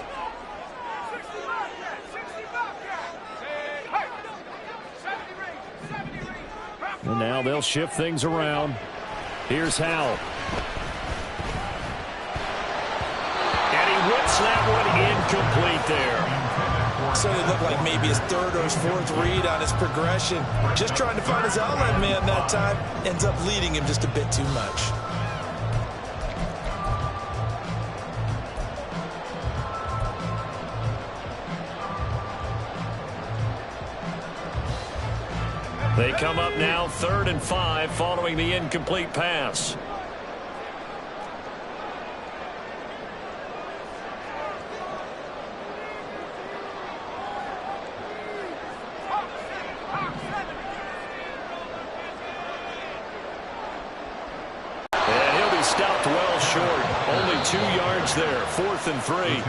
[SPEAKER 2] And now they'll shift things around. Here's Howell.
[SPEAKER 1] And he whips that one incomplete there.
[SPEAKER 3] So it looked like maybe his third or his fourth read on his progression. Just trying to find his outlet man that time. Ends up leading him just a bit too much.
[SPEAKER 1] They come up now 3rd and 5 following the incomplete pass. And he'll be stopped well short. Only 2 yards there. 4th and 3.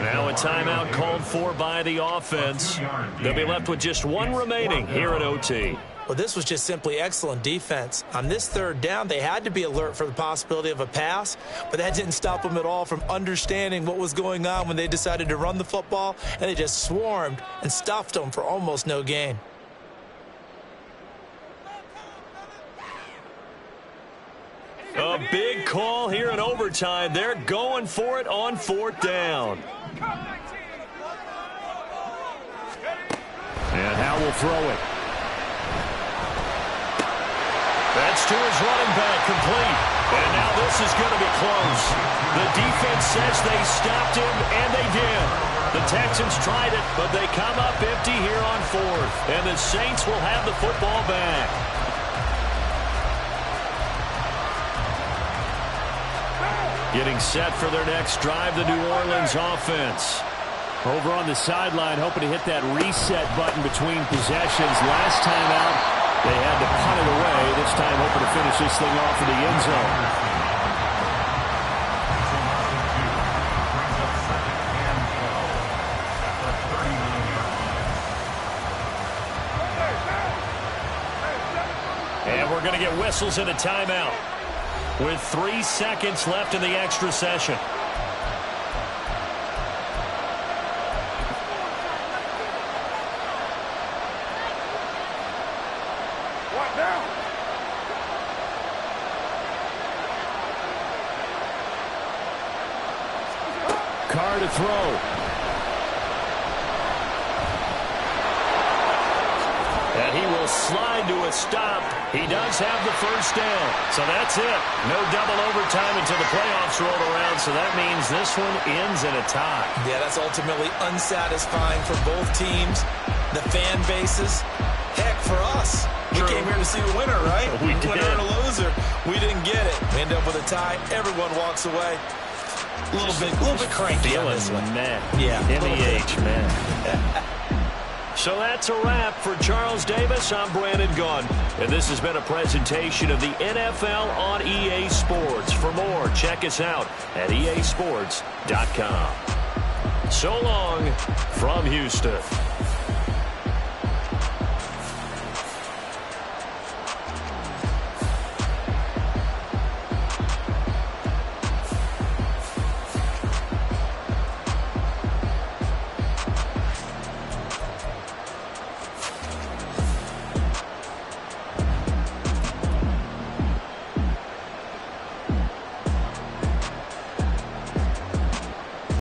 [SPEAKER 1] Now a timeout called for by the offense. They'll be left with just 1 remaining here at OT.
[SPEAKER 3] Well, this was just simply excellent defense. On this 3rd down, they had to be alert for the possibility of a pass, but that didn't stop them at all from understanding what was going on when they decided to run the football, and they just swarmed and stuffed them for almost no gain.
[SPEAKER 1] A big call here in overtime. They're going for it on 4th down.
[SPEAKER 2] And Howell will throw it.
[SPEAKER 1] That's to his running back, complete. And now this is going to be close. The defense says they stopped him, and they did. The Texans tried it, but they come up empty here on 4th. And the Saints will have the football back. Getting set for their next drive, the New Orleans offense.
[SPEAKER 2] Over on the sideline, hoping to hit that reset button between possessions. Last time out, they had to punt it away. This time, hoping to finish this thing off in the end zone.
[SPEAKER 1] And we're going to get whistles and a timeout with 3 seconds left in the extra session.
[SPEAKER 2] Carr to throw.
[SPEAKER 1] And he will slide to a stop. He does have the first down. So that's it. No double overtime until the playoffs roll around, so that means this one ends in a tie.
[SPEAKER 3] Yeah, that's ultimately unsatisfying for both teams, the fan bases. Heck, for us.
[SPEAKER 1] True.
[SPEAKER 3] We came here to see a winner, right?
[SPEAKER 1] We did.
[SPEAKER 3] Winner and a loser. We didn't get it. We end up with a tie. Everyone walks away. A little bit cranky on this one.
[SPEAKER 1] Man.
[SPEAKER 3] Yeah.
[SPEAKER 1] MEH, man. So that's a wrap for Charles Davis. I'm Brandon Gunn. And this has been a presentation of the NFL on EA Sports. For more, check us out at easports.com. So long from Houston.